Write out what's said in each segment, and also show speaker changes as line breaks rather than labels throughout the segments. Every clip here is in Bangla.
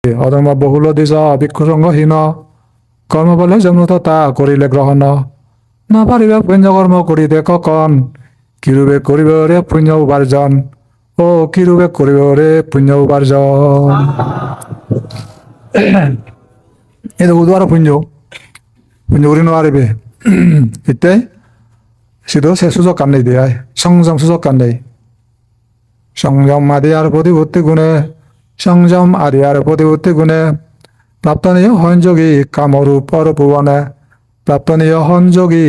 অধর্ম বহুল দিশ ভিক্ষুসংঘহীন কর্ম বলে যমতা করিলে গ্রহণ নাপারিবে পুণ্যকর্ম করিতে কখন কিরূপে করিবে রে পুণ্য উপার্জন ও কিরূপে করিবে রে পুণ্য উপার্জন এই উদ্ধার পুণ্য পুণ্য করি নোৱাৰিবে এতে শুধু সে সুযোগ কান নেই দেয় সংযম সুযোগ কান নেই সংযম আদি আর প্রতিভূতি গুণে সংযম আদি আর প্রতিভূতি গুণে প্রাপ্তনীয় সংযোগী কামরূপ আৰু ভুৱনে প্রাপ্তনীয় সংযোগী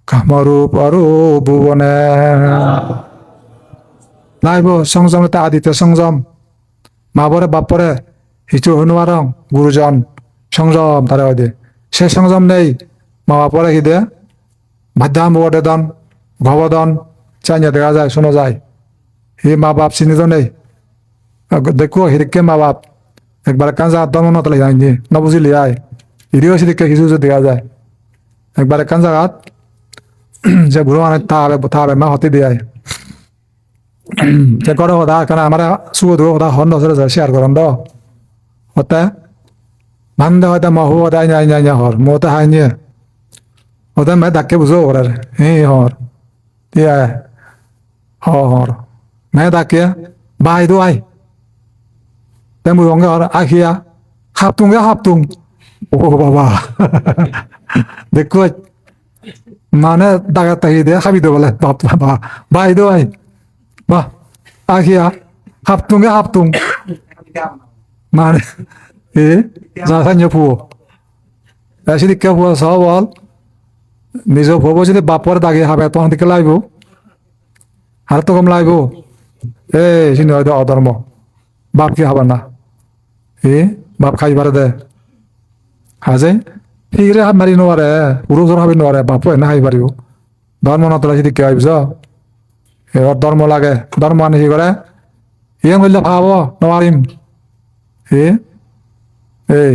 কামরূপ আৰু ভুৱনে লাইব সংযমতা আদিত্য সংযম মাবরে বাপরে হিচু হনুয়ারং গুরুজন সংযম তারা দে সে সংযম নেই মা বাপরে কি দে মাধ্যাম বদেদন ভবদন চাইনা দেখা যায় শোনা যায় হে মা বাপ চিহ্নিত নেই দেখো হিরিকে মা বাপ একবার কাঁচা দম নতলে যায়নি না বুঝিলি আয় হিরিও সেদিকে কিছু দেখা যায় একবার কাঁচা হাত যে বুড়ো মানে তাবে মা হতে দিয়ে যে করে কথা কারণ আমার সুদ কথা হন শেয়ার করেন দ হতে ভান্দে হয়তো মহু হতাই নাই নাই হর মতে হাই নিয়ে হতে মে ডাকে বুঝো ওরার হে হর দিয়ে হর মে ডাকে বাই দো আই তেমন রঙে হর আখিয়া হাপতুং ও বাবা দেখো মানে দাগা তাহি দিয়ে খাবি দো বলে বাপ বাবা বাই দো আই বাহ আখিয়া হাপতুং মানে এ যাখানে ফুয়ো সেদিকে ফুয়া সব বল নিজ ভব যদি বাপর দাগে হাবে তখন দিকে লাইব আর তো কম লাইব এ সিনি হয়তো অধর্ম বাপ কি হাবার না এ বাপ খাইবার দে হাজে ফিরে হাত মারি নোৱাৰে উৰু জোর হাবি নোৱাৰে বাপু এনে খাই পারিব ধর্ম নতলা সেদিকে আইবছ এবার ধর্ম লাগে ধর্ম আনি কি করে ইয়ে করলে ভাব নোৱাৰিম এই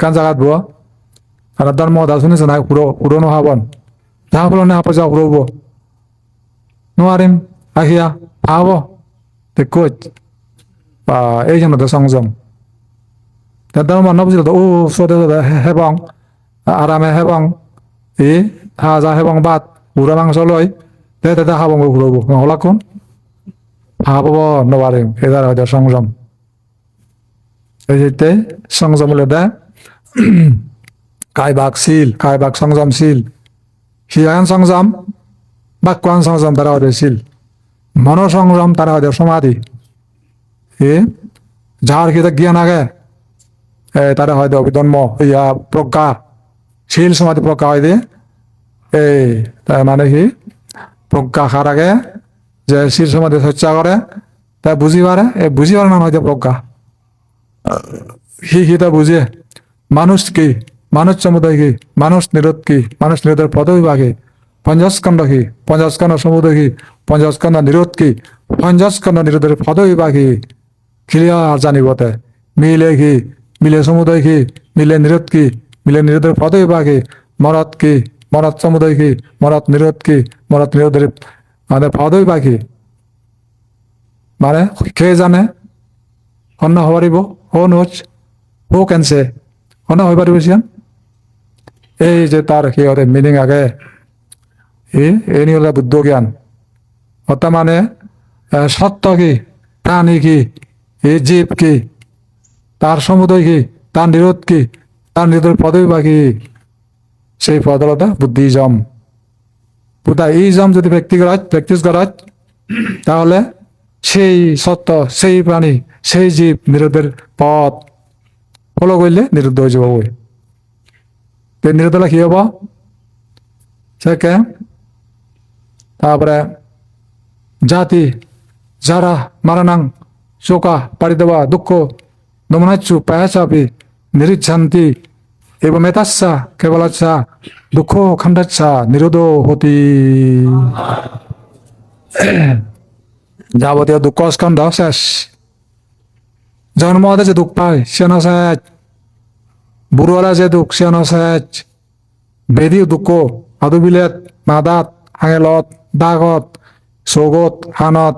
কান জাগাত বুয়া আর ধর্ম দা শুনিছ না উড়ো নহাবন যাহা ফল না আপা যা উড়ব নোৱাৰিম আহিয়া ভাব দেখো এই জন্য তো সংযম ধর্ম নবুঝিল ও সোদে হেবং আরামে হেবং হাজা হেবং বাদ উড়া মাংস লয় দে হাবং ঘুরব নহলা কোন ভাব নোৱাৰিম এদার হয়তো সংযম এই সংযম হলে দে কায়বাক সংযমশীল হিয়ান সংযম বাক্যান সংযম তারা হয়তো শীল মনো সংযম তারা হয়তো সমাধি যার কি জ্ঞান আগে তারা হয়তো অভিধর্ম ইয়া প্রজ্ঞা শীল সমাধি প্রজ্ঞা হয় দিয়ে তার মানে কি প্রজ্ঞা খার আগে যে শীল সমাধি চর্চা করে তা বুঝি পারে বুঝি পারে না হয়তো প্রজ্ঞা তা বুঝে মানুষ কি মানুষ সমুদায় কি মানুষ নিরোধ কি মানুষ নিরোধের পদবিভাগ কি পঞ্চস্কন্দ কি পঞ্চস্কন্দ সমুদায় কি পঞ্চস্কন্দ নিরোধ কি পঞ্চস্কন্দ নিরোধের পদবিভাগ কি ক্লিয়ার জানিবতে মিলে সমুদায় কি মিলে নিরোধ কি মিলে নিরোধের পদবিভাগ কি মরত সমুদায় কি মরত নিরোধ কি মরত নিরোধের মানে পদবিভাগ কি মানে কে জানে অন্য হবারিব হো নোচ হো কেনছে অন্য হয়ে পারিব এই যে তার কি হতে মিনিং আগে এই নিয়ে হলে বুদ্ধ জ্ঞান অর্থাৎ মানে সত্য কি প্রাণী কি এই জীব কি তার সমুদয় কি তার নিরোধ কি তার নিরোধের পদবী বা কি সেই পদলতা বুদ্ধিজম ইজম যদি প্র্যাকটিস করা তাহলে সেই সত্য সেই প্রাণী সেই জীব নিরোধের পথ ফলো করলে নিরুদ্ধ হয়ে যাব নিরোধ হলে কি হব সেকে তারপরে জাতি যারা মারানাং শোকা পাড়ি দেওয়া দুঃখ দমনাচ্ছু পায়াচাপি নিরিচ্ছান্তি এবং মেতাচ্ছা কেবলাচ্ছা দুঃখ খণ্ডাচ্ছা নিরোধ হতি যাবতীয় দুঃখ স্কন্ধ শেষ জন্ম হতে যে দুঃখ পায় সে নশেষ বুড়োলা যে দুঃখ সে নশেষ বেদি দুঃখ আদুবিলেত মাদাত হাঙেলত দাগত চৌগত হানত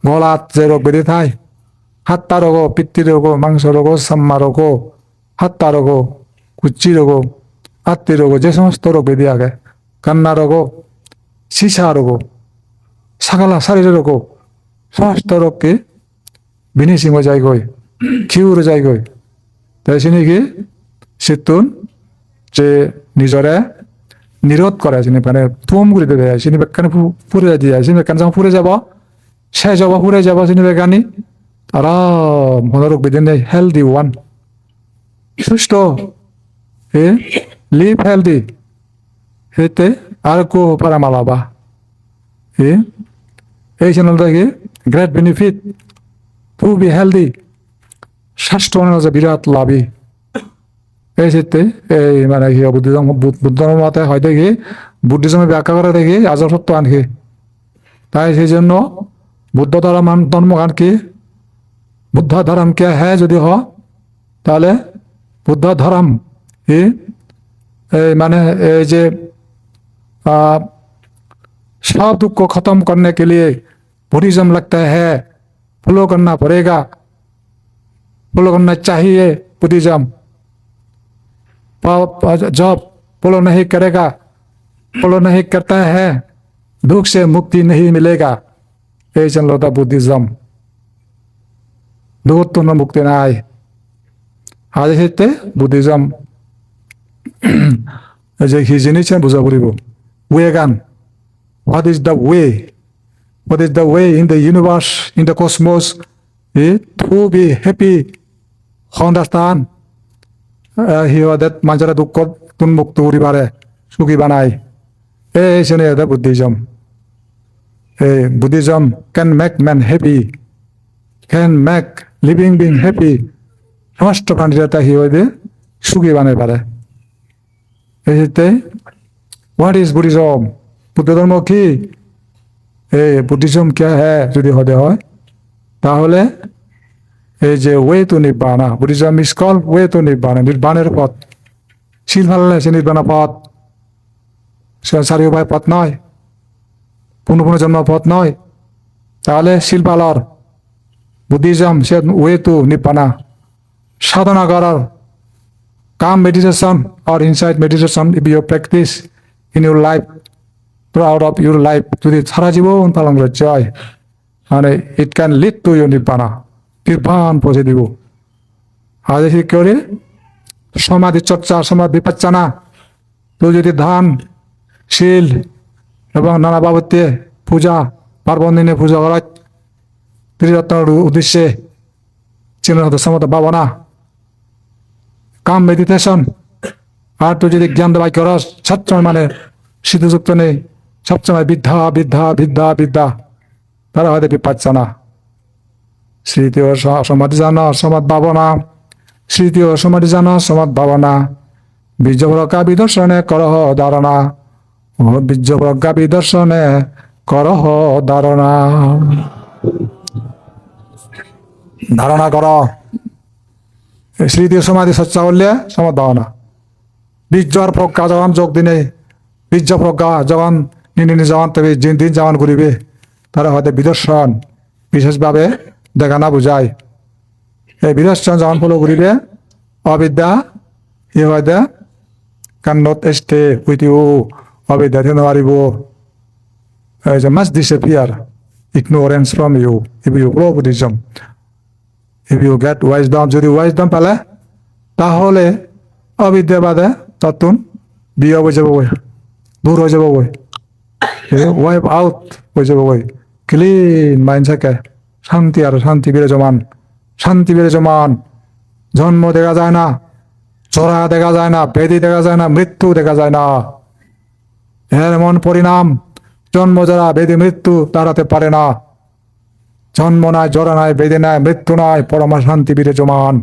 গলাত যে রোগ বেদি থায় হাত্তা রোগ পিত্তি রোগ মাংস রোগ সাম্মা রোগ হাত্তা রোগ কুচি রোগ আত্মি রোগ যে সমস্ত রোগ ব্যাধি আগে কান্না রোগ সীসা রোগ সাকালা শরীর রোগ সমস্ত রোগকে বিনিসিং যায় গই কিউর যায় গই তাই সিনিকি সিতুন যে নিজরে নিরোধ করে চিনি মানে তুম করে দেবে চিনি বেকানি ফুরে দিয়ে চিনি বেকানি যখন ফুরে যাব সে যাব ফুরে যাব চিনি বেকানি আরাম মনোরোগ বিদিন হেলদি ওয়ান সুস্থ এ লিভ হেলদি হেতে আর কো পারা মালাবা এ এই চ্যানেল থেকে great benefit two be healthy স্বাস্থ্য যে বিরাট লাভী এই ক্ষেত্রে এই মানে কি বুদ্ধিজম বুদ্ধ মতে হয় দেখি বুদ্ধিজমে ব্যাখ্যা করে দেখি আজব সত্য আনকি তাই সেই জন্য বুদ্ধ ধর্ম আনকি বুদ্ধ ধর্ম কে হ্যাঁ যদি হ তাহলে বুদ্ধ ধর্ম এই মানে এই যে सब दुख को खत्म करने के लिए बुद्धिज्म लगता है फॉलो करना पड़ेगा फॉलो करना चाहिए बुद्धिज्म जब फॉलो नहीं करेगा फॉलो नहीं करता है दुख से मुक्ति नहीं मिलेगा ये चल रहा बुद्धिज्म दुख तो न मुक्ति ना आए आज हेते बुद्धिज्म যে হিজিনিছে বুঝা পড়িব ওয়েগান what is the way what is the way in the universe in the cosmos to be happy understand that manjara dukko tun mukti hori pare sukhi banai ei jone eta buddhism can make man happy can make living being happy সমস্ত প্রাণীরা কি হইবে সুখী বানাই পারে এই what is buddhism বুদ্ধ ধর্ম কি বুদ্ধিজম কে হ্যাঁ যদি হতে হয় তাহলে এই যে way to nirvana Buddhism is call way to nirvana নির্বাণের পথ শিল ভালো সে নির্বাণা পথ চারি উপায় পথ নয় পুনঃ জন্ম পথ নয় তাহলে শিল পালর Buddhism say way to Nirbana সাধনা করার calm meditation or insight meditation if you practice in your life throughout of your life যদি সারা জীবন পালন করে যায় মানে it can lead to your nibbana নির্বাণ পৌঁছে দিব আজ কি করে সমাধি চর্চা সমাধি বিপচ্ছনা তো যদি ধ্যান শীল এবং নানা বাবদে পূজা পার্বণ দিনে পূজা করা ত্রিরত্নের উদ্দেশ্যে চিহ্নিত সমত ভাবনা কাম মেডিটেশন আর তুই যদি জ্ঞান দেওয়া করস সবসময় মানে সিদ্ধযুক্ত নেই সবসময় বিদ্যা বিদ্যা বিদ্যা বিদ্যা তারা হয়তো বিপাচ্ছনা স্মৃতি ও সমাধি জানা সমাদ ভাবনা স্মৃতি ও সমাধি জানা সমাদ ভাবনা বীর্য প্রজ্ঞা বিদর্শনে করহ ধারণা ও বীর্য প্রজ্ঞা বিদর্শনে করহ ধারণা ধারণা কর স্মৃতি সমাধি চর্চা করলে সমাদ ভাবনা বীর্য আর প্রজ্ঞা যখন যোগ দিনে বীর্য প্রজ্ঞা যখন নিনি যখন তবে দিন যখন করিবে তারা হয়তো বিদর্শন বিশেষভাবে দেখা না বুঝায় এই বিদর্শন যখন ফলো করিবে অবিদ্যা ই হয়তো can not stay with you অবিদ্যা দিতে পারিব must disappear ignorance from you if you follow Buddhism if you get wisdom যদি wisdom পেলে তাহলে অবিদ্যা বাদে ততুন বিয়ে হয়ে যাব দূর হয়ে যাব ওয়াইপ আউট হয়ে যাব ক্লিন মাইন্ড থাকে শান্তি আর শান্তি বিরাজমান শান্তি বিরাজমান জন্ম দেখা যায় না চড়া দেখা যায় না ব্যাধি দেখা যায় না মৃত্যু দেখা যায় না এর এমন পরিণাম জন্ম যারা ব্যাধি মৃত্যু তাড়াতে পারে না জন্ম নাই জরা নাই ব্যাধি নাই মৃত্যু নাই পরমা শান্তি বিরাজমান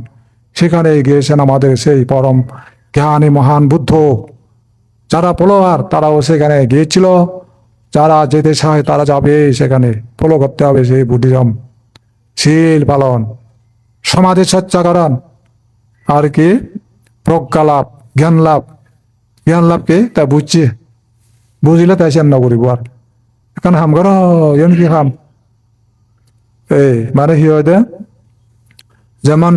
সেখানে গিয়েছেন আমাদের সেই পরম জ্ঞানী মহান বুদ্ধ যারা ফলোয়ার তারাও সেখানে গিয়েছিল যারা যেতে চায় তারা যাবে সেখানে ফলো করতে হবে সেই বুদ্ধিজম শীল পালন সমাধি চর্চাকরণ আর কি প্রজ্ঞা লাভ জ্ঞান লাভকে তা বুঝছে বুঝলে তাই চেন নকরিব আর এখন হাম কর কি খাম এই মানে কি হয় যেমন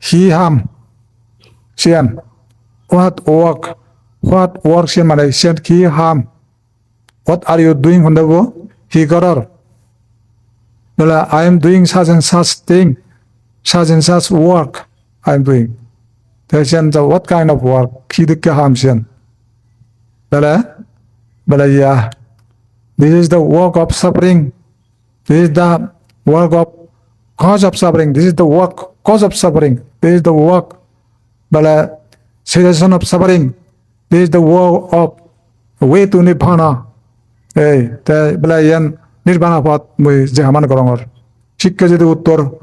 হি হাম সিয়ান হোয়াট ওয়ার্ক সিয়ান মানে সিয়ান হি হাম হোয়াট আর ইউ ডুইং হন্দেব হি করর বলে I am doing such and such thing such and such work I'm doing. Then what kind of work? Kidike hamsian. Bala yeah. This is the work of suffering. This is the work of cause of suffering. This is the work cause of suffering. This is the work. Bala cessation of suffering. This is the work of way to nirvana. Hey, bala yan nirvana path mui jehaman korongor. Shikke jodi uttor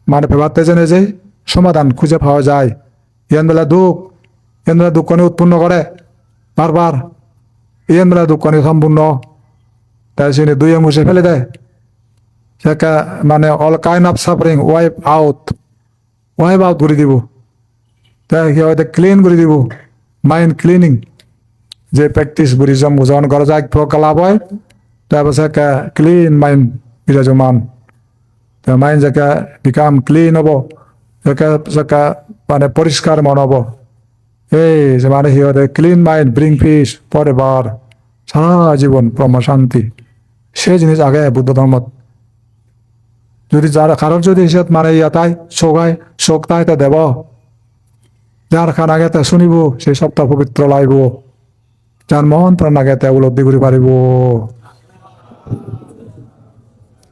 মানে ভেবাতে জেনে যে সমাধান খুঁজে পাওয়া যায় ইয়ান বেলা দুঃখনি উৎপন্ন করে বারবার ইয়ান বেলা দুঃখনি সম্পূর্ণ তাই সে দুই মুছে ফেলে দেয় সেটা মানে all kind of suffering wipe out করে দিব তাই কি হয় ক্লিন করে দিব মাইন্ড ক্লিনিং যে প্র্যাকটিস বুদ্ধিজম যখন করা যায় প্রকল্প হয় তারপর সেটা ক্লিন মাইন্ড বিরাজমান the mind jaka become clean hobo jaka মানে পরিষ্কার মন হবো এই যে মানে হিয়ারে clean mind bring peace forever সারা জীবন পরম শান্তি সেই জিনিস আগে বুদ্ধ ধর্মত যদি যারা কারোর যদি হিসাব মানে তাই শোক তাই তা দেব যার খান আগে তা শুনিব সেই সপ্তাহ পবিত্র লাইব যার মন প্রাণ আগে তা উপলব্ধি করে পারিব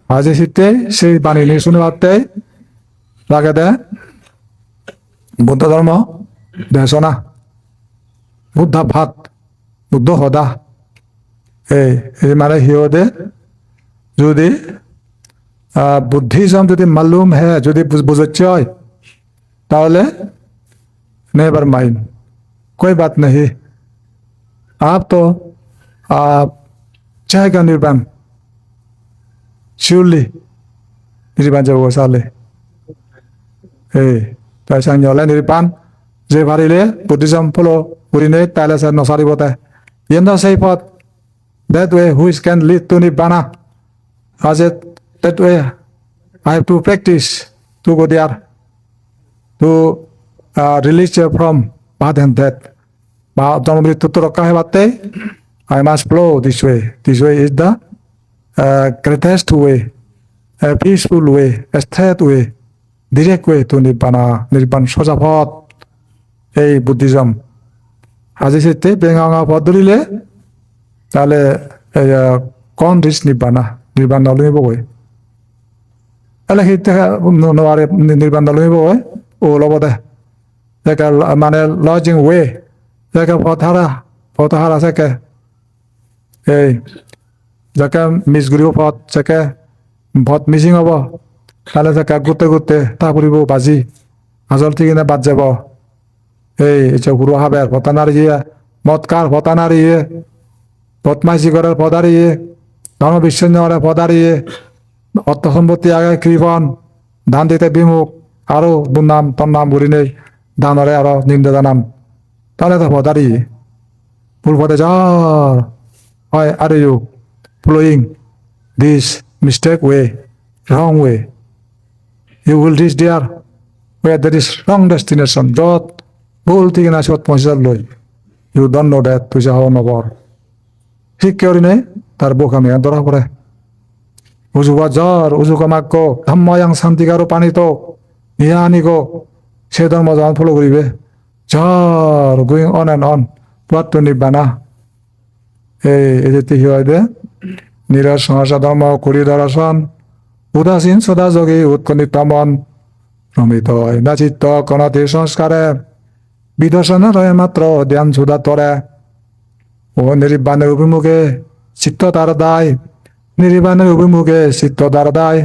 আজ শীতে সেই বাণী নিয়ে শুনে পারতে লাগে দে বুদ্ধ ধর্ম দেশনা বুদ্ধা ভাত বুদ্ধ হদা এই মানে হিওদে যদি বুদ্ধিজম যদি মালুম হ্যাঁ যদি বুঝতে হয় তাহলে নেভার মাইন্ড कोई बात नहीं आप तो चाहेगा निर्वाण surely निर्वाण जब वो साले তাই সাংজলে নির্বাণ যে পারিলে বুদ্ধিজম ফলো করিনে তাহলে স্যার নসারিব তাই ইয়েন সেই পথ that way which can lead to nibbana as it that way I have to practice to go there to release from birth and death বা জন্ম মৃত্যু তো রক্ষা হেবাতে I must flow this way is the greatest way a peaceful way a straight way direct way to নির্বাণ সোজা পথ এই বুদ্ধিজম আজি সেতে বেঙ্গাঙা পথ ধরিলে তাহলে কোন রিস নির্বাণ নলইব গৈ তাহলে সেইটা নোৱাৰে নিৰ্বাণ নলইব গৈ ও ল'ব দে মানে লজিং ওয়ে পথহারা চাকে এই যাকে মিছ ঘূৰিব পথ চাকে ভট মিচিং হ'ব তাহলে চাকে গোটে তা ফুৰিব বাজি আজল ঠিক কিনে বাদ যাব এই ঘুরো হাবের ভতা নারিয়ে মৎকার ভতা নারিয়ে বদমাইশি করার পদারিয়ে ধর্ম বিচ্ছিন্নরে পদারিয়ে অর্থ সম্পত্তি আগে কৃপণ ধান দিতে বিমুখ আরো দুর্নাম তন্নাম ঘুরি নেই ধানরে আরো নিন্দা জানাম তাহলে তো পদারিয়ে ভুল পথে যার হয় are you following this mistake way wrong way you will reach there where there is wrong destination যত ভুল ঠিক না সৎ পৌঁছার লই ইউ ডোন্ট নো দ্যাট তুই যাও নবর ঠিক কেউরি নেই তার বুক আমি ধরা পড়ে উজুবা জ্বর উজুকা মাক্য ধম্ময়াং শান্তিকারো পানিত ইয়া আনিগো সে ধর্ম যখন ফলো করিবে জ্বর going on and on toward to nibbana এই যেতে হয় দে নিরস সহসা ধর্ম করি দর্শন উদাসীন সদা যোগী উৎকণ্ঠিত মন প্রমিত না চিত্ত কণাতি সংস্কারে বিদর্শন রয়ে মাত্র ধ্যান সুদা তরে ও নির্বাণের অভিমুখে চিত্ত তার দায় নির্বাণের অভিমুখে চিত্ত তার দায়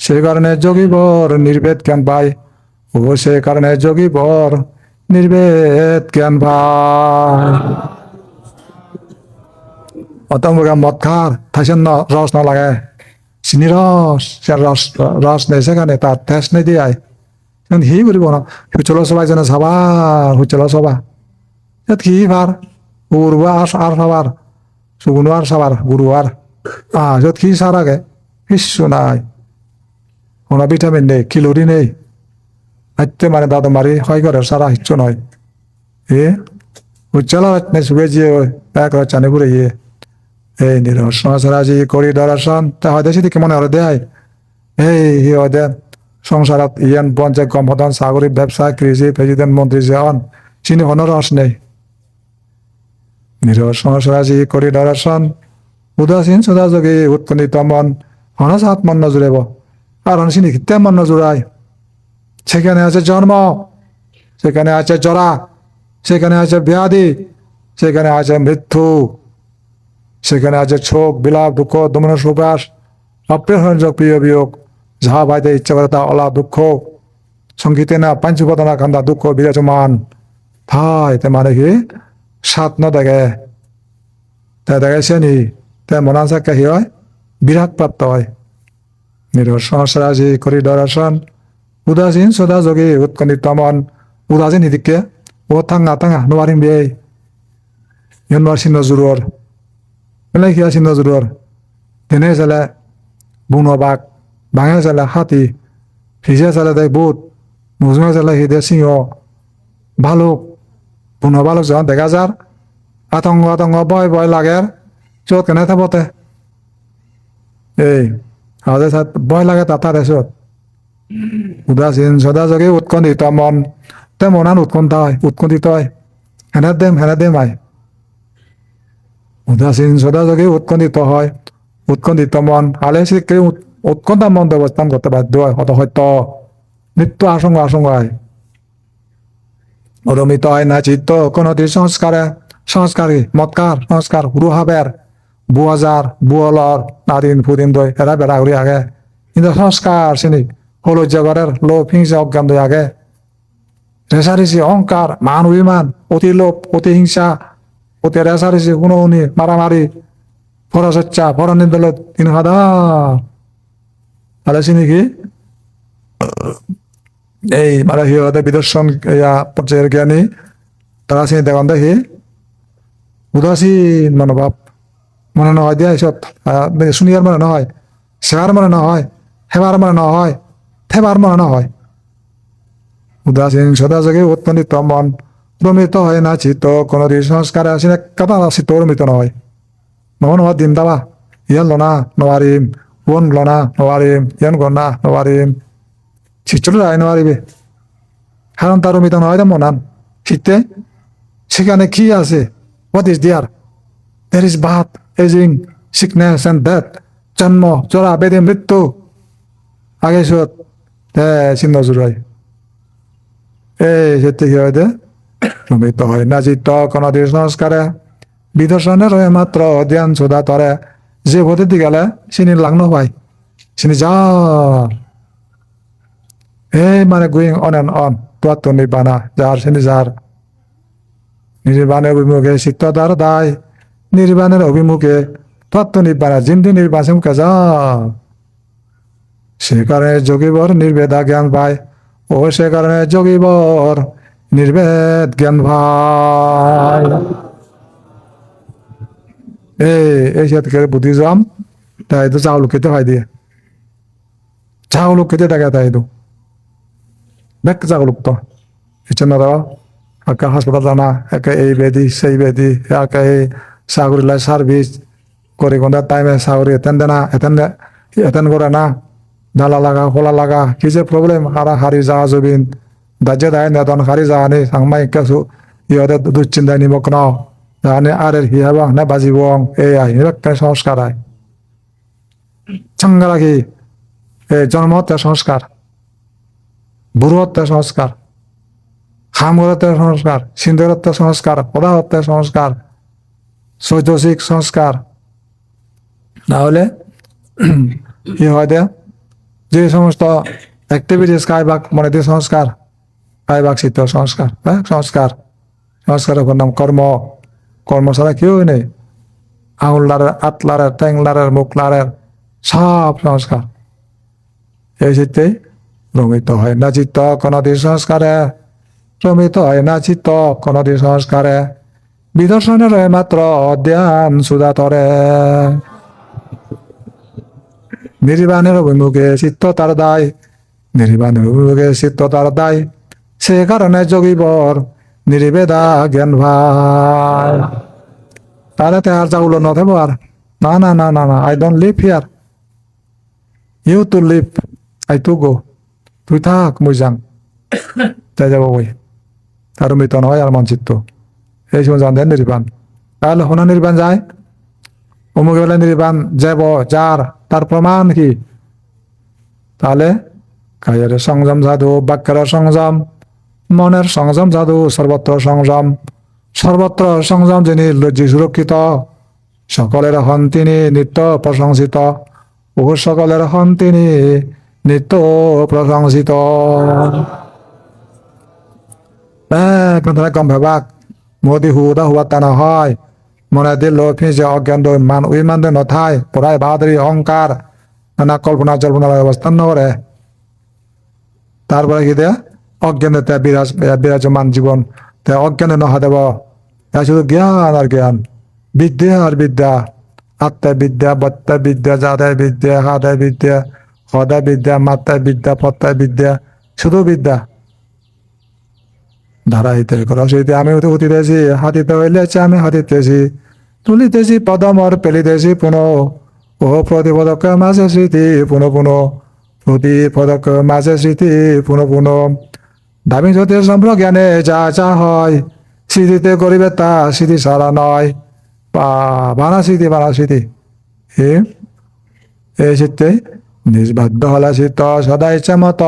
সে কারণে যোগীবর নির্ভেদ জ্ঞান পায় ও সে কারণে যোগীবর নির্ভেদ জ্ঞান পায় অতমুখে মদ খার থাইছেন রস না লাগে চিনি রস নেই সেখানে তার তেজ নেই দিয়ে হি কৰিব ন হুচল সবাই যেন চাবা হুচল সবা কি ভার গুরু আর সবার সুগুনো আর সবার গুরু আর যত কি সার আগে কিছু নাই কোনো ভিটামিন নেই, ক্যালোরি নেই, হাইতে মানে দাদা মারি হয় করে সারা হিচ্ছ নয় এ উজ্জ্বলা নেই সুগে যে এক চানে ঘুরে ইয়ে এই নিরসরাজি করি দর্শন তা হয়তো সেদিকে মনে হলে দেয় এই হয়তো সংসারত ইয়ান পঞ্চায়েত সম্পাদন সাগরিক ব্যবসা কৃষি প্রেসিডেন্ট মন্ত্রী যেন চিনি কোনো রস নেই নিরসরাজি করি দর্শন উদাসীন সদাযোগী উৎকণ্ঠিত মন হনস আত্মন নজুড়েব কারণ চিনি খিতে মন নজুড়ায় সেখানে আছে জন্ম, সেখানে আছে জরা, সেখানে আছে ব্যাধি, সেখানে আছে মৃত্যু, সেখানে আছে শোক বিলাপ দুঃখ দমন সুবাস অপ্রিয় প্রিয় বিয়োগ যাহা ভাইতে ইচ্ছা করে তা অলাভ দুঃখ সংগীতে না পাঞ্চুপদনা কান্দা দুঃখ বিরাজমান থাই তে মানে কি সাত ন দেখে তা দেখেছে নি তে মনাসা কে হয় বিরাট প্রাপ্ত হয় নিরসরাজি করি দর্শন উদাসীন সদা যোগী উৎকণ্ঠিত মন উদাসীন হিদিকে ও থাঙা থাঙা নোৱাৰিম বে ইন নোৱাৰ চিহ্ন জোৰৰ বেলেগ সিয়া চিহ্ন জোৰৰ তেনে চালে বুনো বাঘ ভাঙে চালে হাতী ভিজে চালে তাই বুট মুজমে চালে হিদে সিংহ ভালুক বুনো ভালুক যখন দেখা যার আতঙ্ক আতঙ্ক ভয় ভয় লাগে চোট কেনে থাকতে এই ভয় লাগে তাতার চোট উদাসীন সদাযোগী উৎকণ্ঠিত মন তে মনান উৎকণ্ঠিত হয় হেনে দেম আয় উদাসীন সদাযোগী উৎকণ্ঠিত হয় উৎকণ্ঠিত মন আলে শ্রীকে উৎকণ্ঠা মন অবস্থান করতে বাধ্য হয় হত হয়তো নিত্য আশঙ্কায় অরমিত হয় না চিত্ত কোনটি সংস্কারী মৎকার সংস্কার রুহাবের বুয়াজার বুয়লর নাদিন ফুদিন দই এরা বেড়া ঘুরি আগে কিন্তু সংস্কার চিনি হলজ্জাগরের লোভ হিংসা অজ্ঞান দই আগে রেসারিসি অহংকার মান অভিমান অতি লোভ অতি হিংসা অতি রেসারিসি হুনহুনি মারামারি ফরসচ্চা ফরনিন্দল তিন হাজার তাহলে চিনি কি এই মানে সিহঁতে বিদর্শন পর্যায়ের জ্ঞানী তারা চিনি দেখুন দেখি উদাসীন মনোভাব মনে নহয় দিয়া এইসব শুনিয়ার মনে নহয় সেবার মনে নহয় হেবার মনে নহয় থেবার মনে নহয় উদাসীন সদাযোগী উৎকণ্ঠিত মন রমিত হয় না চিত্ত কোনটি সংস্কারে আসিনে কাটা চিত্ত রমিত নহয় মন হওয়া দিন দাবা ইয়ান লনা নোৱাৰিম ওন লনা নোৱাৰিম ইয়ান গনা নোৱাৰিম চিত্তটো যাই নোৱাৰিবে কারণ তার রমিত নহয় মনান শীতে সেখানে কি আছে হোয়াট ইজ দিয়ার there is birth aging sickness and death জন্ম জরা বেদে মৃত্যু আগে সত চিহ্ন জুড়াই এই সেটি কি হয় রমিত হয় না চিত্ত কোনটি সংস্কারে বিদর্শনের হয়ে মাত্র ধ্যান সোধা তরে যে পদ্ধতি গেলে চিনি লাগনো পাই চিনি যার এই মানে going on and on তোয়াত্ত Nirbana যার চিনি যার নির্বাণের অভিমুখে চিত্ত তার দায় নির্বাণের অভিমুখে তত্ত্ব নির্বাণা জিন্দি নির্বাচন মুখে যা সে কারণে যোগীবর নির্বেদা জ্ঞান পায় ও সে কারণে যোগীবর নির্বেদ জ্ঞান ভাই এই সাথে বুদ্ধিজম তাই তো চাউল খেতে হয় দিয়ে চাউল খেতে থাকে তাই তো দেখ চাউল তো এছাড়া একা হাসপাতাল জানা একা এই বেদি সেই বেদি একা এই সাগরিলা সার্ভিস করে কোনটা টাইমে সাগরি এতেন করে না ডালা লাগা খোলা লাগা কি যে প্রবলেম হারি যা জবিন দাজ্যে দায় নেতন হারি যা নি সাংমাই কাছু ইহতে দুশ্চিন্তায় নিমগ্ন জানে আরে হিয়াবা না বাজিব এই হিরক্কার সংস্কার আয় চাঙ্গা রাখি এই জন্মহত্যা সংস্কার বুড়ো হত্যা সংস্কার হামগরত্বের সংস্কার সিন্ধুরত্বের সংস্কার পদাহত্যার সংস্কার চৈতসিক সংস্কার না হলে কি হয় দেয়া যে সমস্ত অ্যাক্টিভিটিস কায়বাক মনে দিয়ে সংস্কার কায়বাক চিত্ত সংস্কার সংস্কারের নাম কর্ম কর্ম ছাড়া কেউ নেই আঙুল লারের আত লারের ট্যাং লারের মুখ লারের সব সংস্কার এই চিত্তেই রমিত হয় না চিত্ত কোনটি সংস্কারে রমিত হয় না চিত্ত কোনটি সংস্কারে বিদর্শনের মাত্র ধ্যান সুধা তরে নির্বাণের অভিমুখে চিত্ত তার দায় নির্বাণ বিবেকে চিত্ত তার দায়, সে কারণে যোগীবর নির্বেদা জ্ঞান ভাই। তাহলে তে আর যাগুলো নথেব আর, না না না না না, I don't live here, you to live, I to go, তুই থাক মুই যাং, তাই যাব ওই তার মৃত নয় আর মানচিত্র, এই সময় জান দেন নির্বাণ। তাহলে হোনা নির্বাণ যায়, অমুক বেলা নির্বাণ যাব যার, তার প্রমাণ কি? তাহলে কায়ের সংযম সাধু, বাক্যের সংযম, মনের সংযম সাধু, সর্বত্র সংযম, সর্বত্র সংযম যিনি লজ্জি সুরক্ষিত, সকলের হন তিনি নিত্য প্রশংসিত, ও সকলের হন তিনি নিত্য প্রশংসিত। কম ভেবাক মোদী হুদা হুয়া তা নহয়, মনে দিল ফিজে অজ্ঞান মান উইমান নথায়, পড়ায় বাহাদুরি অহংকার নানা কল্পনা জল্পনার অবস্থান নকরে। তারপরে কি দেয় অজ্ঞানে বিরাজমান জীবন, অজ্ঞানে নহা দেব, শুধু জ্ঞান আর জ্ঞান, বিদ্যা আর বিদ্যা, আত্মা বিদ্যা, বত্তা বিদ্যা, যাদায় বিদ্যা, হাদায় বিদ্যা, হদায় বিদ্যা, মাত্রায় বিদ্যা, পত্তায় বিদ্যা, শুধু বিদ্যা। ধারাইতে করতে আমি উঠিতেছি, হাতিতে হইলেছি আমি হাতিতেছি, তুলিতেছি পদমর পেলিতেছি পুনঃ, ও প্রতিপদক মাঝে স্মৃতি পুনঃ পুনঃ, প্রতিপদক মাঝে স্মৃতি পুনঃ পুনঃ। দামি যদি সম্প্রজ্ঞানে যা যা হয়, স্মৃতিতে করিবে তা স্মৃতি সারা নয়, বানা স্মৃতি বানা স্মৃতি। এই চিত্তে নিজ বাধ্য হলে চিত্ত সদা ইচ্ছা মত,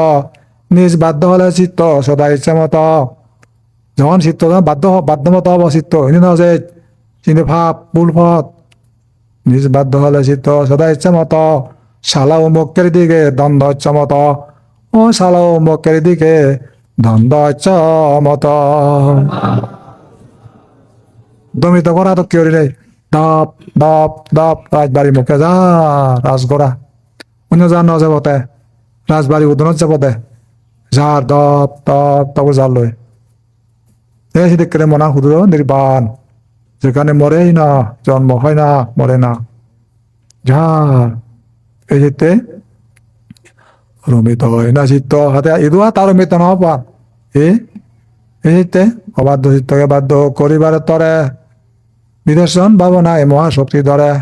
নিজ বাধ্য হলে চিত্ত সদা ইচ্ছা মত। যখন চিত্ত বাধ্যমত হব চিত্ত, এনে না যে চিন্তা ভাব ভুল পথ, নিজ বাধ্য হলে চিত্ত সদা ইচ্ছা মত, শালা ও মুখের দিকে দ্বন্দ্ব ইচ্ছা মত, ও শালা ও মুখের দিকে দ্বন্দ্ব ইচ্ছা মত। দমিত করা তো কেউ নেই, দপ দপ দপ রাজবাড়ি মুখে যা রাজগড়া, অন্য যা ন যাবতে রাজবাড়ি উদনত যাবতে যার দপ দপ তব জাল লয়। এই দেখে মনা ক্ষুদ্র নির্বাণ, যেখানে মরেই না, জন্ম হয় না, মরে না, যার এই যেতে রমিত হয় না চিত্ত হাতে ইদুয়া তার রমিত না পান। এইতে অবাধ্য চিত্তকে বাধ্য করিবার তরে, নিদর্শন ভাবনায় মহাশক্তি ধরে,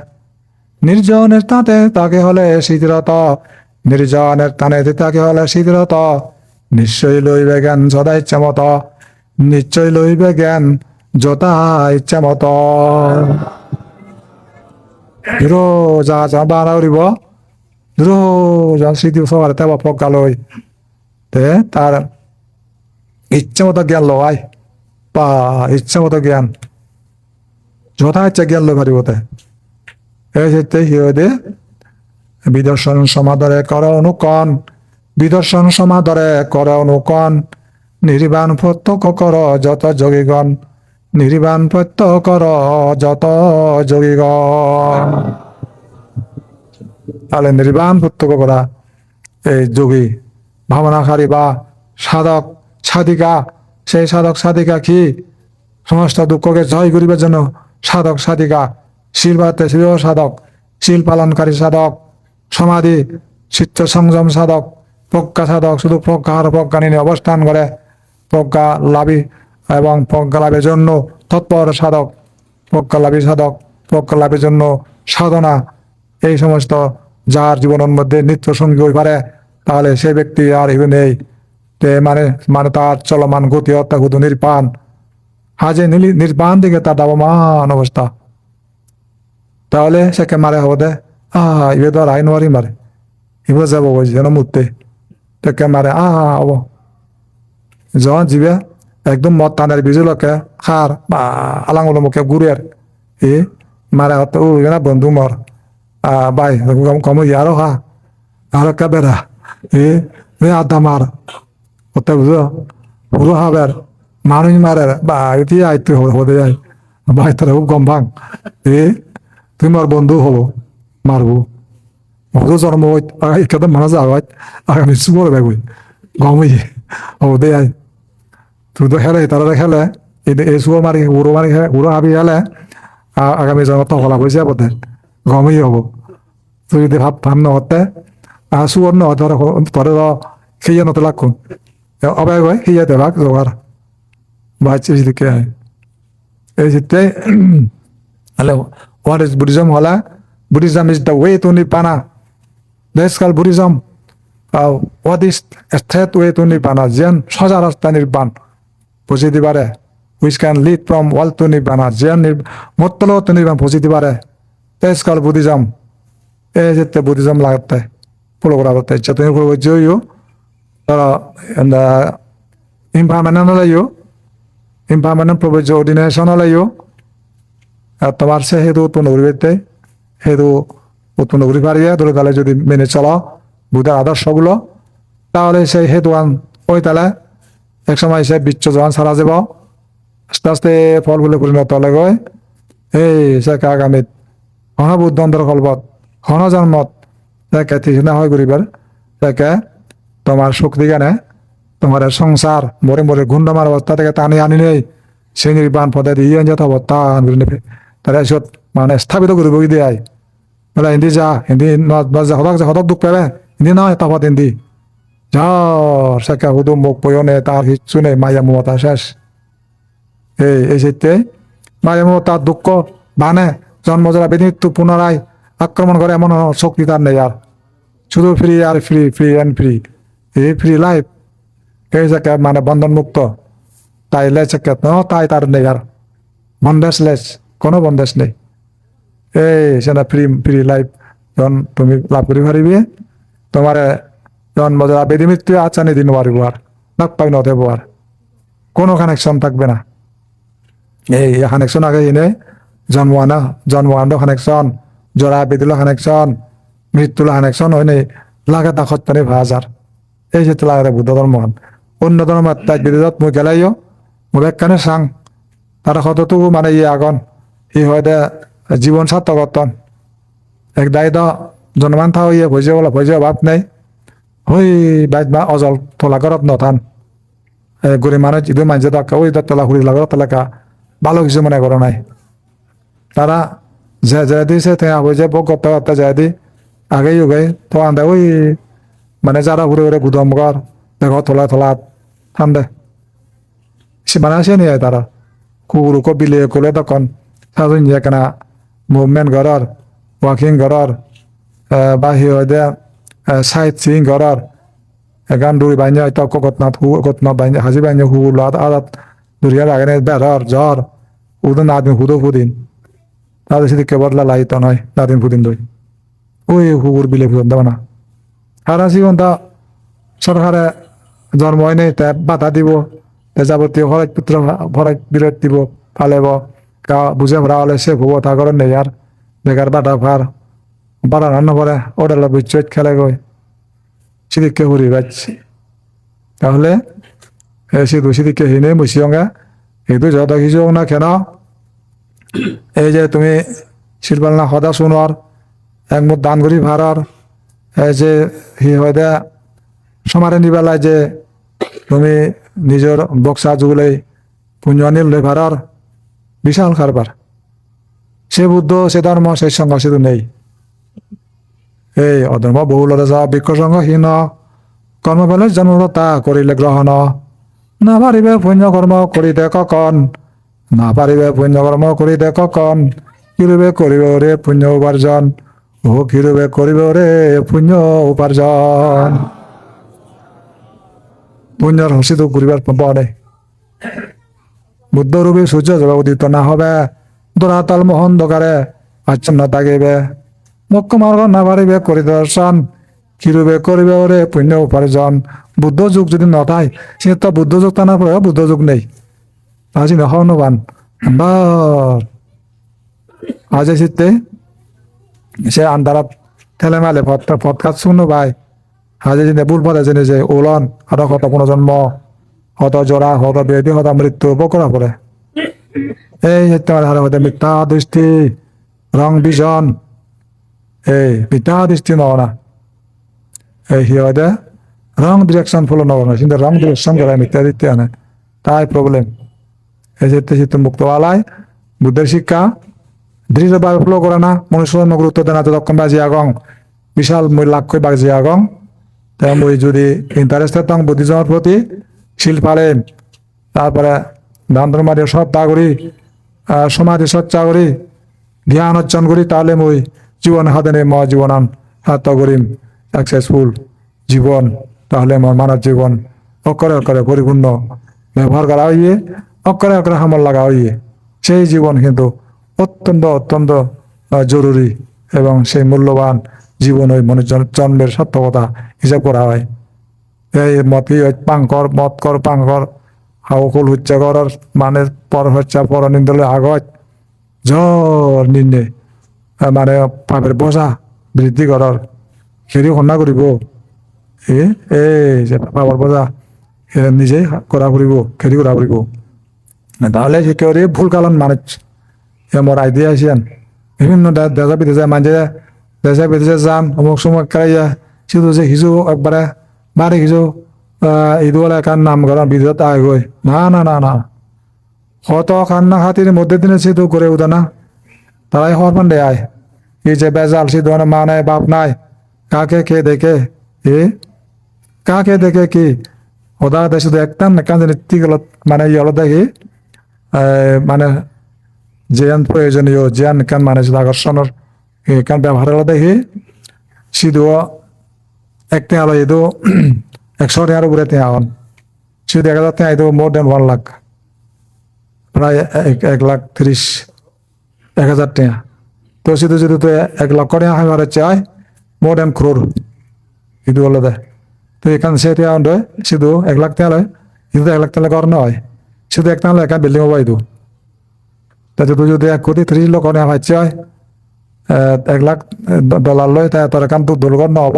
নির্জনের তাতে তাকে হলে শীতরত, নির্জনের টানে তাকে হলে শীতরত, নিশ্চয়ই লইবে জ্ঞান সদা ইচ্ছা মত, নিশ্চয় লইবে জ্ঞান যথা ইচ্ছা মত। যা যা বানা উড়িব, স্মৃতি সবার তেবা পকা লই, তার ইচ্ছা মতো জ্ঞান লয়, বা ইচ্ছা মতো জ্ঞান যথা ইচ্ছা জ্ঞান লই পারিবতে। এই ক্ষেত্রে হিয়ে বিদর্শন সমাদরে কর অনুকণ, বিদর্শন সমাদরে কর অনুকণ, নির্বাণ প্রত্যক্ষ কর যত যোগীগণ, নির্বাণ প্রত্যক্ষ কর যত যোগীগণ। তাহলে নির্বাণ প্রত্যক্ষ করা এই যোগী ভাবনাকারী বা সাধক সাধিকা, সেই সাধক সাধিকা কি সমস্ত দুঃখকে জয় করিবার জন্য সাধক সাধিকা, শিলবাতে শিল সাধক, শিল পালনকারী সাধক, সমাধি চিত্ত সংযম সাধক, প্রজ্ঞা সাধক, শুধু প্রজ্ঞার প্রজ্ঞা নিয়ে অবস্থান করে, প্রজ্ঞা লাভী এবং প্রজ্ঞা লাভের জন্য তৎপর সাধক, প্রজ্ঞা লাভী সাধক, প্রজ্ঞা লাভের জন্য সাধনা, এই সমস্ত যার জীবনের মধ্যে নিত্য সঙ্গী হয়ে পারে, তাহলে সেই ব্যক্তি আর ইভেন নেই, মানে মানে তার চলমান গতি অর্থাৎ নির্বাণ, হাজে নির্বাণ দিকে তার দাবমান অবস্থা। তাহলে সেকে মারে হব দে, ইবে তো আর আইন মারে, ইবে যাব যেন মুহূর্তে তাকে মারে হব, যখন জিবে একদম মদ টানের বিজুলকে খার বা আলাঙ্গুলো মুখে ঘুরের মারে হতো না বন্ধু মর বাই কম আরো হা আরো কে বেড়া আধা মার ওতে বুঝো পুরো হাবের মানুষ মারে বা এটি আইতে হতে যায় ভাই তোরা খুব গম ভাঙ তুই মোর বন্ধু হবো মারবো মধু জন্ম এখানে মানা যাওয়ায় আগামী সুমর বেগুই গমই হতে যায়, তুই তো খেলে তারা খেলে এই সুর মারি উড়ো হাবি খেলে আগামী জন্ম তো হলা হয়েছে বোধে গমই হবো। তুই যদি ভাব নহতে সুর নহতে তোরে খেয়ে নত লাগুন অবাই হয় খেয়ে দেবাক জোগাড় বাচ্চা দিকে এই জিতে হলে what is Buddhism হলা Buddhism is the way to Nibbana. That's called Buddhism. What is a third way to Nibbana? যেন সোজা রাস্তা নির্বাণ বুঝিতে পারে which can lead from world to Nibbana. যেন মত্তল তো নির্বাণ বুঝিতে পারে that's called Buddhism. এই যেতে Buddhism লাগাতে ফলো করা করতে ইচ্ছা তুমি করবো যেও তারা impermanent হলেও impermanent প্রবজ্য ordination হলেও তোমার সে হেতু উৎপন্ন করিবে হেতু উৎপন্ন করি পারিয়া ধরে তাহলে যদি মেনে চলো বুদ্ধের আদর্শগুলো তাহলে সেই হেতু ওই তাহলে একসময় সে বিচ্ছ যখন সারা যাব আস্তে আস্তে ফলগুলো পরিণত হলে গয় এই সে আগামী ঘন বুদ্ধ অন্তর কল্পত ঘন জন্মত তাকে তৃষ্ণা হয় করিবার তাকে তোমার শক্তি জ্ঞানে তোমার সংসার মরে মরে গুন্ডমার অবস্থা থেকে টানি আনি নেই সেই নির্বাণ পদে দিয়ে যেতে অবস্থা আনবি নেবে তারা এসব মানে স্থাপিত করিব দিয়ে বলে হিন্দি যা হিন্দি হদক দুঃখ পাবে হিন্দি নয় তফাত হিন্দি ঝড় সেকা হুদু মুখ পয়নে তার কিচ্ছু নেই মায়া মমতা শেষ এই সেতে মায়া মমতার দুঃখ বানে জন্মজরা বেদিত্ব পুনরায় আক্রমণ করে এমন শক্তি তার নেই আর শুধু ফ্রি আর ফ্রি ফ্রি অ্যান্ড ফ্রি এই ফ্রি লাইফ এই সেকে মানে বন্ধন মুক্ত তাই লেচেকে তাই তার নেই আর বন্দেশলেস কোনো বন্দেশ নেই এই সেটা ফ্রি ফ্রি লাইফ যখন তুমি লাভ করি পারিবি তোমার জন্মজরা বেদি মৃত্যু আচানি দিন পারিব আর লাভ পাই নদেব আর কোনো কানেকশন থাকবে না এই কানেকশন আগে এনে জন্মানো কানেকশন জরা বেদিল কানেকশন মৃত্যুল কানেকশন হয় নাই লাগে তা সত্যানি ভাজার এই যে লাগে বুদ্ধ ধর্ম অন্য ধর্ম তাই বিরোধত মই গেলাইও মই একখানে চাং তারা কতটুকু মানে আগন ই হয় দে জীবন সার্থকতন এক দায়িত্ব জনমান থাও ইয়ে ভজে অভাব নেই হই বাইত বা অজল তোলা গরব নথান গরিব মানুষ ইদু মানছে তাকে ওই তোলা হুড়ি লাগর তালাকা ভালো কিছু মনে করো নাই তারা যে দিছে হয়ে যায় গপ্তা গপ্তা যায় দি আগেই উগাই তো আন্দা ওই মানে যারা ঘুরে ঘুরে গুদম ঘর দেখো তোলা ঠান্ডা সে মানে আসে নিয়ে তারা কুকুরকে বিলিয়ে করলে তখন সাজুন যে কেনা মুভমেন্ট ঘরর ওয়াকিং ঘরর বা হি হয় দে সাইট সিং ঘরর গান দূরি বাইনে হয়তো কতনা বাইনে হাজি বাইনে হুগুর আদাত দূরিয়ার আগে বেড়র জ্বর উদন নাদিন হুদো ফুদিন তাদের সেদিকে বদলা লাইত নয় নাদিন ফুদিন দই ওই হুগুর বিলে ফুদন দেব না আর আসি তা সরকারে জন্ম হয় নাই তা বাধা দিব যাবতীয় খরচ পুত্র খরচ বিরত দিব ফালেব বুঝে ভরা হলে সে ভুব তা করেন নেই আর বেকার বাটা ফার বাড়া রান্না করে ওটাল বুঝছে খেলে গই সেদিকে হুড়ি বাজছি তাহলে সিধু সেদিকে হিনে মুসিয়ঙ্গা কিন্তু যত কিছু না কেন এই যে তুমি শিল্পাল না সদা শুনর একমত দান করি ভাড়ার এই যে হি হয় দে সমারে নিবেলায় যে তুমি নিজের বক্সা যুগলে পুঞ্জ নিলে ভাড়ার বিশাল কারবার সে বুদ্ধ সে ধর্ম সেই সঙ্গ সেতু নেই এই অধর্ম বহুলতা যা বৃক্ষ সঙ্গ হীন কর্মফলে জন্মতা করিলে গ্রহণ না পারিবে পুণ্য কর্ম করিতে কখন না পারিবে পুণ্য কর্ম করিতে কখন কিরূপে করিব রে পুণ্য উপার্জন ও কিরূপে করিব রে পুণ্য উপার্জন পুণ্যর হসিত করিবার পরে বুদ্ধরূপী সূর্য যাবে উদিত না হবে দোরাতাল মোহন দোকারে আচ্ছন্ন থাকিবে মুখ্য মার্গ না পারিবে করি দর্শন কিরূপে করিবে ওরে পুণ্য উপার্জন বুদ্ধ যুগ যদি নথায় সে তো বুদ্ধ যুগ তা না পড়ে বুদ্ধ যুগ নেই আজি নহনবান আজ শীতে সে আন্ধারাত ঠেলে মেলে পথকাত শুনো ভাই আজ যে বুল পথে জেনে যে ওলন আর কত কোনো জন্ম হত জরা হত বেদি হত মৃত্যু বকরা পড়ে এই হারে হতে মিথ্যা দৃষ্টি রং বিজন এই মিথ্যা দৃষ্টি না এই হতে রং ডিরেকশন ফলো না কিন্তু রং ডিরেকশন করে মিথ্যা দিতে আনে তাই প্রবলেম এই যে চিত্ত মুক্ত আলায় বুদ্ধের শিক্ষা দৃঢ়ভাবে ফলো করে না মনুষ্য গুরুত্ব দেয় না ততক্ষণ বাজি আগং বিশাল লাক্ষ বাজি আগং তাই মই যদি ইন্টারেস্টেড থাক বুদ্ধিজমের প্রতি শিল পালেন তারপরে দান ধর্মাদি শ্রদ্ধা করি সমাধি চর্চা করি জ্ঞান অর্জন করি তাহলে মই জীবন সাধনে মই জীবনান সার্থক করিম সাকসেসফুল জীবন তাহলে আমার মানব জীবন অক্ষরে অক্ষরে পরিপূর্ণ ব্যবহার করা হইয়ে অক্ষরে অক্ষরে হামল লাগা হইয়ে সেই জীবন কিন্তু অত্যন্ত অত্যন্ত জরুরি এবং সেই মূল্যবান জীবন ওই মনুষ্য জন্মের সার্থকতা হিসাব করা হয় এই মত পাঙ্কর মত কর পাঙ্কর হাউকুল হচ্ছে করার মানে পর হচ্ছে পর নিন্দলে আগত জ্বর নিন্দে মানে পাপের বোঝা বৃদ্ধি করার খেরি কন্যা করিব এই যে পাপের বোঝা নিজেই করা ফুরিব খেরি করা ফুরিব তাহলে সে কেউ ভুল কালন মানুষ এমর আইডিয়া আসেন বিভিন্ন দেশা বিদেশে মাঝে দেশে বিদেশে যান অমুক সময় কারাইয়া শুধু যে হিজু একবারে বারে হিজু ঈদুল একার নাম করার বিদেশত আয় গই না না না না কত খান্না খাতির মধ্যে দিনে সিধু করে উদা না তারাই হওয়ার পান্ডে আয় এই যে বেজাল সিধু মা নাই বাপ নাই কাকে কে দেখে কাকে দেখে কি ওদা দেয় শুধু একদম না কান নীতিগুলো মানে ইয়েলো দেখি মানে জিয়ান প্রয়োজনীয় জিয়ান কান মানে শুধু আকর্ষণের কান ব্যবহার দেখি সিধু একটি আলো ইদু 100 টাকার উপরে টেয়া হন শুধু 1000 টাকা ইদু মোর দেন 1 লাখ প্রায় 1,30,000 টাকা তো শুধু যদি তো 1 লক্ষ টাকা হাজার চাই মোর দেন ক্রোর ইদু হলো দেয় তো এখান সে টাকা হন শুধু 1 লাখ টাকা লয় কিন্তু 1 লাখ টাকা কর নয় শুধু একটা হলো একা বিল্ডিং হবো ইদু তাতে তুই যদি 1 কোটি 30 লক্ষ টাকা পাইছে হয় $1 লাখ লয় তাই তোর এখান তো দুর্গর নহব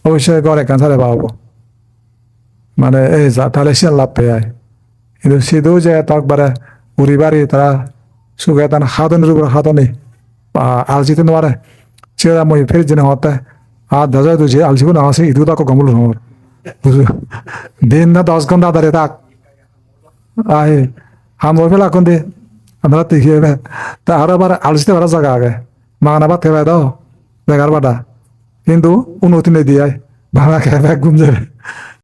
অবশ্যই ঘর এখান ছাড়ে পাবো মানে এই যা তাহলে সে লাভ পেয়ে কিন্তু শুধু যে তকবারে উড়ি বাড়ি তারা সুখে তার হাতনের উপরে হাতনি বা আলচিতে নোয়ারে সে মই ফেরি দিনে হতে আর দাদা তুই আলচিব না আছে ইদু তাকে গমল সমর বুঝলো দিন না 10 ঘন্টা দাঁড়িয়ে থাক আহে হাম ওই ফেলা এখন দে আমরা দেখিয়ে তা আরো আবার আলচিতে ভাড়া জায়গা আগে মাগানা ভাত খেয়ে দাও বেকার বাটা কিন্তু উন্নতি নেই দিয়ে ভাড়া খেয়ে ঘুম যাবে